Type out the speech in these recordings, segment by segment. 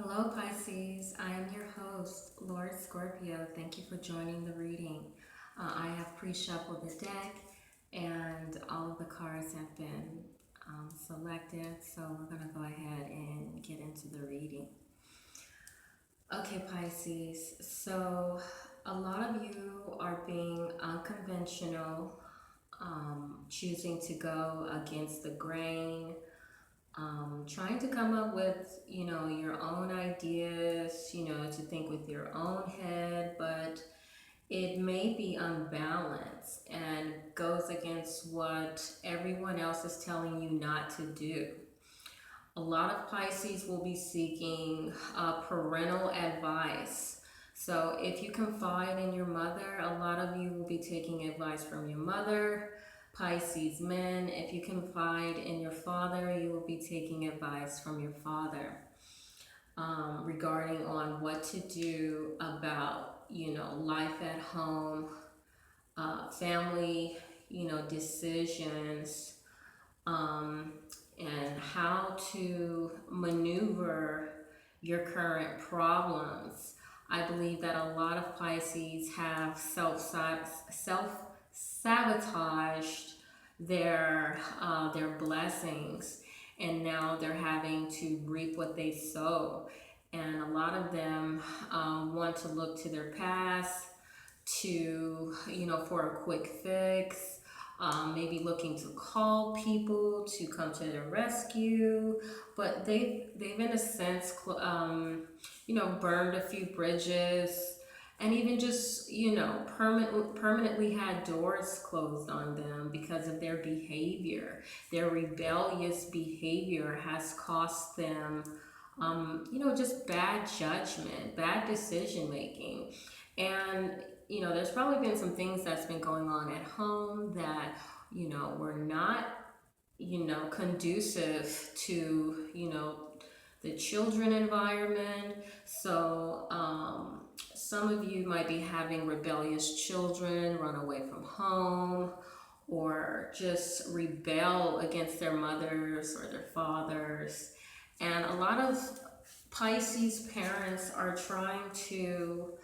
Hello, Pisces. I am your host, Lord Scorpio. Thank you for joining the reading. I have pre-shuffled the deck, and all of the cards have been selected, so we're going to go ahead and get into the reading. Okay, Pisces. So, a lot of you are being unconventional, choosing to go against the grain, trying to come up with, your own ideas, to think with your own head, but it may be unbalanced and goes against what everyone else is telling you not to do. A lot of Pisces will be seeking parental advice. So if you confide in your mother, a lot of you will be taking advice from your mother. Pisces men, if you confide in your father, you will be taking advice from your father regarding on what to do about, life at home, family, decisions, um, and how to maneuver your current problems. I believe that a lot of Pisces have self-sabotaged their blessings, and now they're having to reap what they sow. And a lot of them want to look to their past to, for a quick fix, maybe looking to call people to come to their rescue, but they've in a sense, burned a few bridges, and even just, permanently had doors closed on them because of their behavior. Their rebellious behavior has cost them, just bad judgment, bad decision making. And there's probably been some things that's been going on at home that, were not, conducive to, the children environment. So some of you might be having rebellious children run away from home, or just rebel against their mothers or their fathers. And a lot of Pisces parents are trying to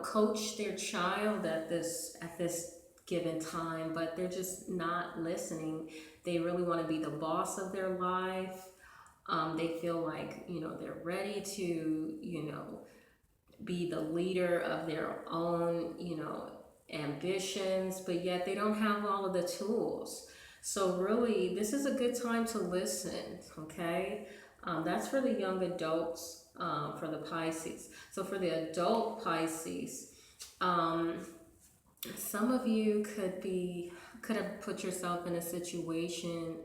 coach their child at this given time, but they're just not listening. They really want to be the boss of their life. They feel like, they're ready to, be the leader of their own, ambitions, but yet they don't have all of the tools. So really, this is a good time to listen, okay? That's for the young adults, for the Pisces. So for the adult Pisces, some of you could have put yourself in a situation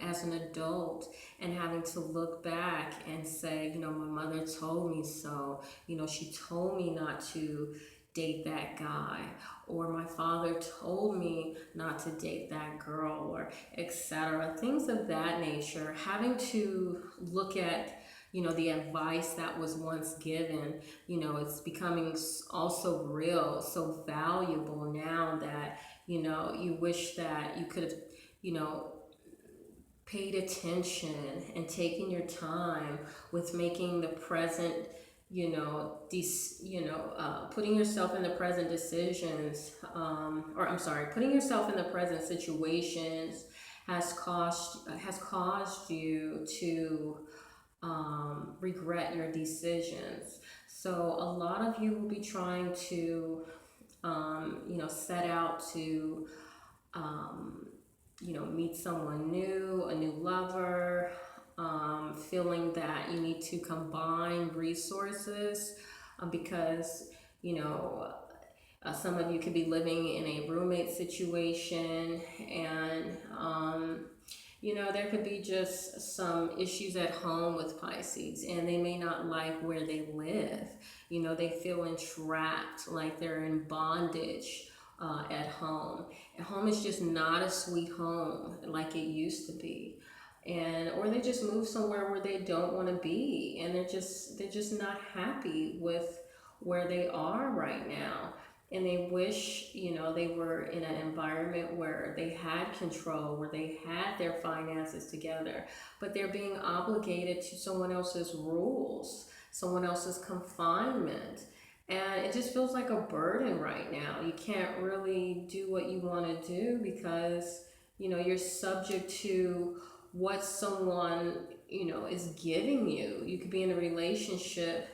as an adult and having to look back and say, my mother told me so. She told me not to date that guy, or my father told me not to date that girl, or etc. Things of that nature. Having to look at the advice that was once given, it's becoming also real, so valuable now that, you wish that you could have, paid attention and taken your time with making the present, putting yourself in the present decisions, or I'm sorry, putting yourself in the present situations has caused you to regret your decisions. So a lot of you will be trying to, set out to, meet someone new, a new lover, feeling that you need to combine resources because, some of you could be living in a roommate situation, and there could be just some issues at home with Pisces, and they may not like where they live. They feel entrapped, like they're in bondage at home. And home is just not a sweet home like it used to be. Or they just move somewhere where they don't want to be, and they're just not happy with where they are right now. and they wish, they were in an environment where they had control, where they had their finances together, but they're being obligated to someone else's rules, someone else's confinement. And it just feels like a burden right now. You can't really do what you want to do because, you're subject to what someone, is giving you. You could be in a relationship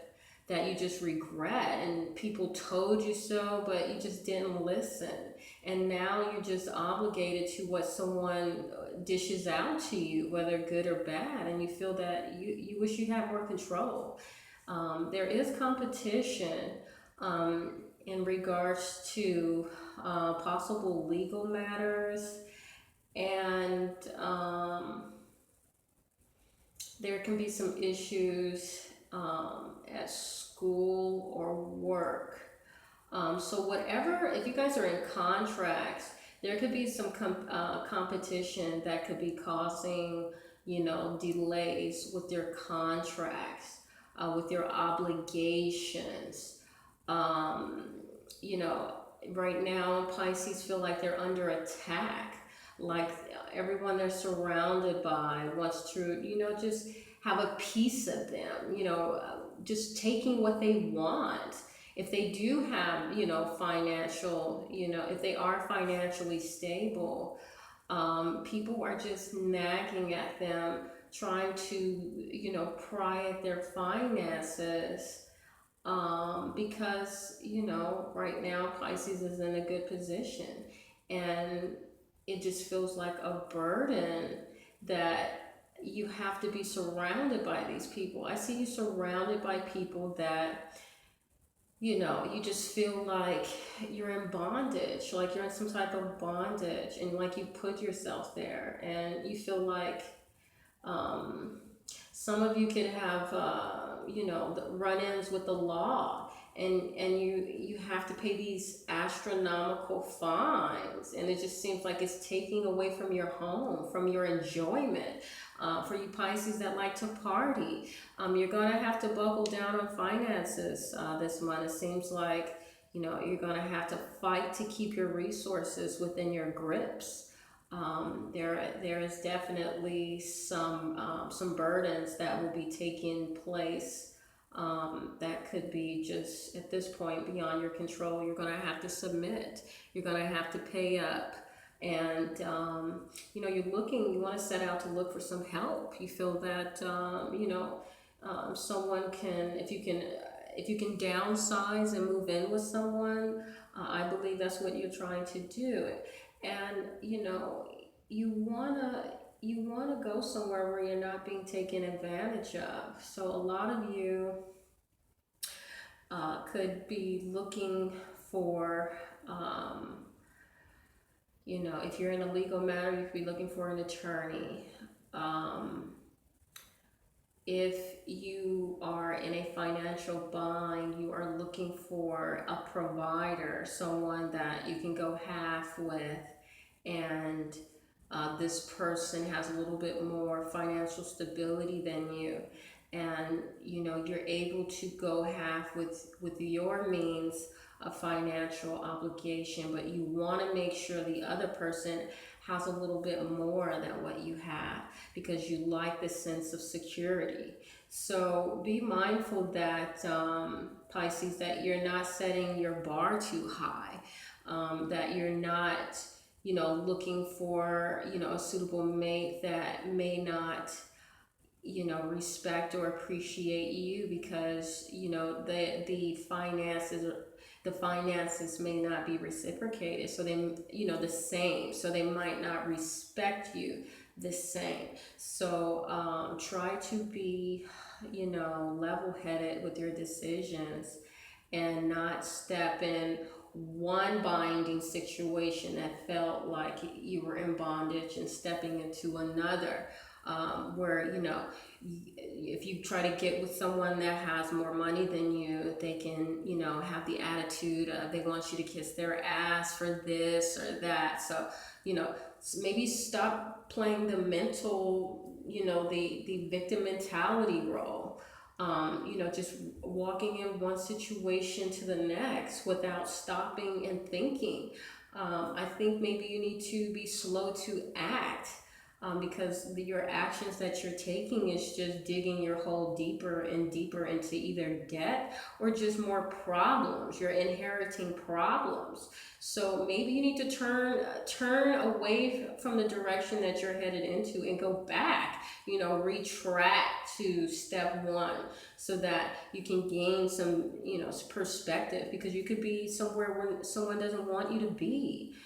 that you just regret and people told you so, but you just didn't listen. And now you're just obligated to what someone dishes out to you, whether good or bad, and you feel that you wish you had more control. There is competition in regards to possible legal matters, and there can be some issues at school or work. So whatever, if you guys are in contracts, there could be some competition that could be causing, delays with your contracts, with your obligations. You know, right now Pisces feel like they're under attack, like everyone they're surrounded by wants to, just have a piece of them, just taking what they want. If they do have, financial, if they are financially stable, people are just nagging at them, trying to, pry at their finances, because, right now Pisces is in a good position, and it just feels like a burden that you have to be surrounded by these people. I see you surrounded by people that, you just feel like you're in bondage, like you're in some type of bondage, and like you put yourself there, and you feel like some of you could have, run-ins with the law, and you have to pay these astronomical fines, and it just seems like it's taking away from your home, from your enjoyment. For you Pisces that like to party, you're going to have to buckle down on finances this month. It seems like, you're going to have to fight to keep your resources within your grips. There is definitely some burdens that will be taking place that could be just at this point beyond your control. You're going to have to submit. You're going to have to pay up. And you want to set out to look for some help. You feel that someone can, if you can downsize and move in with someone, I believe that's what you're trying to do. And you wanna go somewhere where you're not being taken advantage of. So a lot of you could be looking for, if you're in a legal matter, you could be looking for an attorney. If you are in a financial bind, you are looking for a provider, someone that you can go half with, and this person has a little bit more financial stability than you, and you're able to go half with your means of financial obligation, but you want to make sure the other person has a little bit more than what you have, because you like the sense of security. So be mindful that, Pisces, that you're not setting your bar too high, that you're not, looking for, a suitable mate that may not, respect or appreciate you, because, the finances may not be reciprocated, so they, the same, so they might not respect you the same. So try to be, level-headed with your decisions, and not step in one binding situation that felt like you were in bondage and stepping into another, where, if you try to get with someone that has more money than you, they can, have the attitude of they want you to kiss their ass for this or that. So, maybe stop playing the mental, the victim mentality role. Just walking in one situation to the next without stopping and thinking. I think maybe you need to be slow to act, because your actions that you're taking is just digging your hole deeper and deeper into either debt or just more problems. You're inheriting problems. So maybe you need to turn away from the direction that you're headed into and go back, retract to step one so that you can gain some, perspective, because you could be somewhere where someone doesn't want you to be.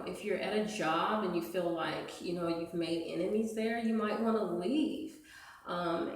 If you're at a job and you feel like, you've made enemies there, you might want to leave.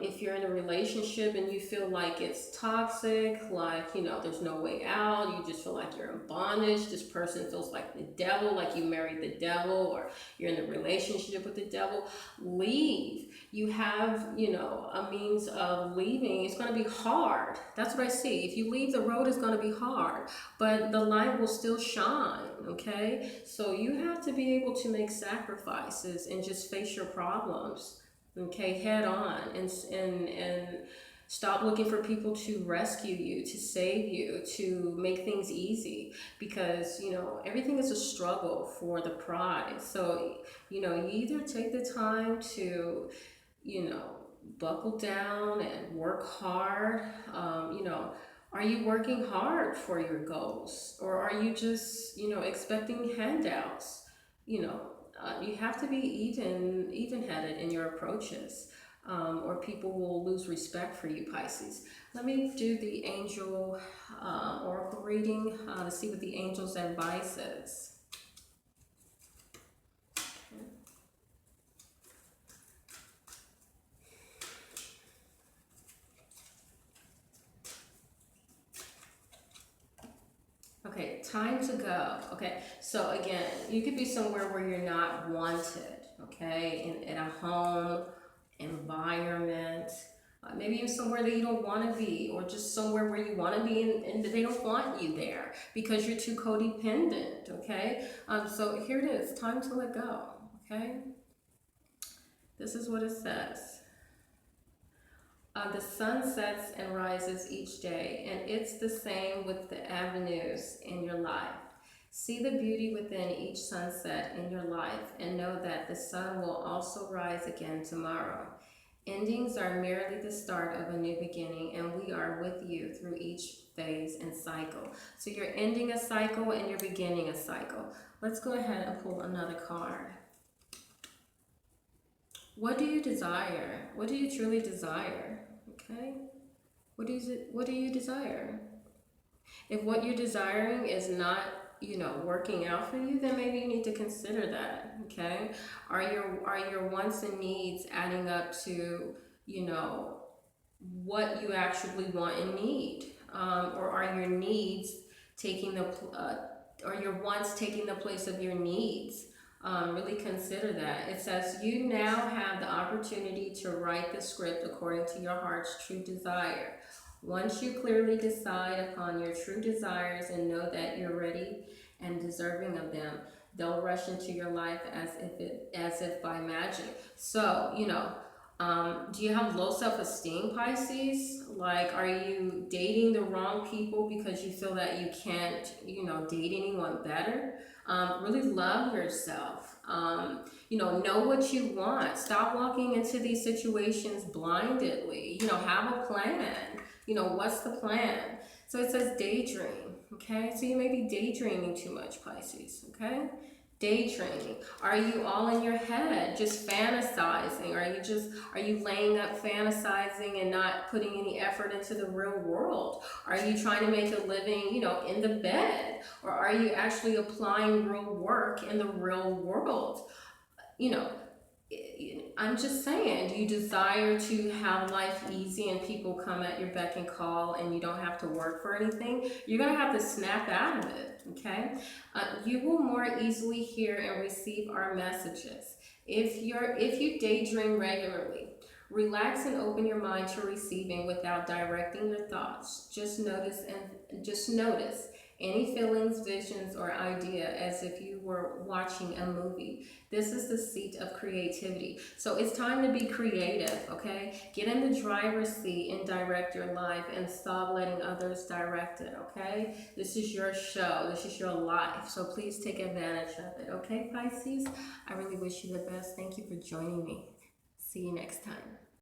If you're in a relationship and you feel like it's toxic, like, there's no way out, you just feel like you're in bondage, this person feels like the devil, like you married the devil, or you're in a relationship with the devil, leave. You have, a means of leaving. It's going to be hard. That's what I see. If you leave, the road is going to be hard, but the light will still shine, okay? So you have to be able to make sacrifices and just face your problems, okay, head on, and stop looking for people to rescue you, to save you, to make things easy, because everything is a struggle for the prize. So you either take the time to you know buckle down and work hard. Are you working hard for your goals, or are you just expecting handouts? you know you have to be even-headed in your approaches, or people will lose respect for you, Pisces. Let me do the angel oracle reading to see what the angel's advice is. Okay, time to go. Okay, so again, you could be somewhere where you're not wanted, okay, in a home, environment, maybe even somewhere that you don't want to be, or just somewhere where you want to be and they don't want you there because you're too codependent, okay? So here it is, time to let go, okay? This is what it says. The sun sets and rises each day, and it's the same with the avenues in your life. See the beauty within each sunset in your life, and know that the sun will also rise again tomorrow. Endings are merely the start of a new beginning, and we are with you through each phase and cycle. So you're ending a cycle and you're beginning a cycle. Let's go ahead and pull another card. What do you desire? What do you truly desire? Okay? What do you desire? If what you're desiring is not, working out for you, then maybe you need to consider that, okay? Are your wants and needs adding up to, what you actually want and need? Or are your needs taking or your wants taking the place of your needs? Really consider that. It says you now have the opportunity to write the script according to your heart's true desire. Once you clearly decide upon your true desires and know that you're ready and deserving of them, they'll rush into your life as if by magic. So, do you have low self-esteem, Pisces? Like, are you dating the wrong people because you feel that you can't, date anyone better? Really love yourself. Know what you want. Stop walking into these situations blindly. Have a plan. What's the plan? So it says daydream, okay? So you may be daydreaming too much, Pisces, okay? Daydreaming. Are you all in your head, just fantasizing? Are you laying up fantasizing and not putting any effort into the real world? Are you trying to make a living, in the bed? Or are you actually applying real work in the real world? I'm just saying, do you desire to have life easy and people come at your beck and call and you don't have to work for anything? You're going to have to snap out of it, okay? You will more easily hear and receive our messages. If you daydream regularly, relax and open your mind to receiving without directing your thoughts. Just notice any feelings, visions, or idea as if you were watching a movie. This is the seat of creativity. So it's time to be creative, okay? Get in the driver's seat and direct your life and stop letting others direct it, okay? This is your show. This is your life. So please take advantage of it, okay, Pisces? I really wish you the best. Thank you for joining me. See you next time.